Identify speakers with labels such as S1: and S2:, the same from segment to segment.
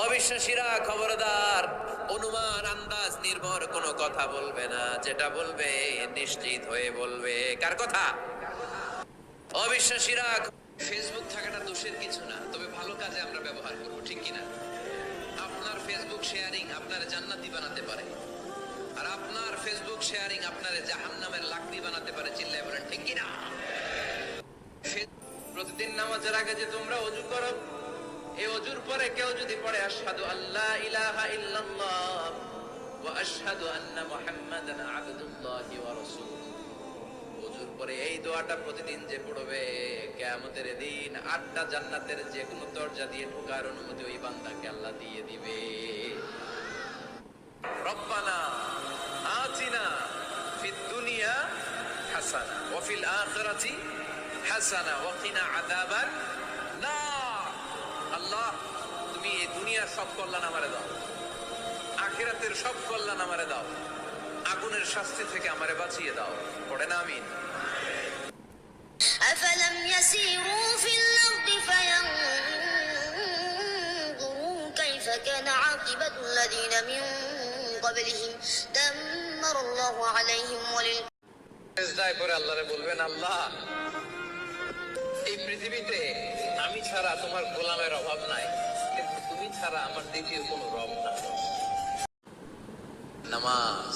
S1: অবিশ্বাসীরা খবরদার, অনুমান আন্দাজ নির্ভর কোনো কথা বলবে না, যেটা বলবে নিশ্চিত হয়ে বলবে। কার কথা? অবিশ্বাসীরা। ফেসবুক থাকাটা দোষের কিছু না, তবে ভালো কাজে আমরা ব্যবহার করবো, ঠিক কিনা? আপনার ফেসবুক শেয়ারিং আপনার জান্নাতি বানাতে পারে, আর আপনার ফেসবুক শেয়ারিং আপনার জাহান্নামের লাকড়ি বানাতে পারে। চিল্লায় বলেন ঠিক কিনা? প্রতিদিন নামাজের আগে যে তোমরা ওযু করো, এই ওযুর পরে কেউ যদি পড়ে আশহাদু আল্লা ইলাহা ইল্লাল্লাহ ওয়া আশহাদু আন্না মুহাম্মাদান আবদুল্লাহি ওয়া রাসূলুহু, ওযুর পরে এই দোয়াটা প্রতিদিন যে পড়বে, কিয়ামতের দিন 8টা জান্নাতের যে কোনো দরজা দিয়ে ঢোকার অনুমতি ওই বান্দাকে আল্লাহ দিয়ে দিবে। রব্বানা আতিনা ফিদ দুনিয়া হাসানা ওয়া ফিল আখিরাতি হাসানা ওয়া কিনা আযাবান নার। আল্লাহ, তুমি এই দুনিয়ার সব কল্যাণ আমারে দাও, আখিরাতের সব কল্যাণ আমারে দাও, আগুনের শাস্তি থেকে আমারে বাঁচিয়ে দাও। পড়েন আমিন।
S2: أفلم يسيروا في الأرض فينظروا كيف كان عاقبة الذين من قبلهم دمر الله عليهم
S1: সেজদায় পড়ে আল্লাহরে বলবেন, আল্লাহ, এই পৃথিবীতে আমি ছাড়া তোমার গোলামের অভাব নাই, কিন্তু তুমি ছাড়া আমার দ্বিতীয় কোনো রব নাই। নামাজ,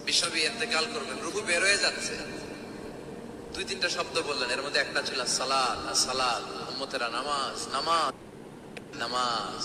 S1: বিশ্বনবী ইন্তেকাল করবেন, রূহ বের হয়ে যাচ্ছে, 2-3টা শব্দ বললেন, এর মধ্যে একটা ছিল সালাত। সালাত উম্মতেরা নামাজ, নামাজ, নামাজ।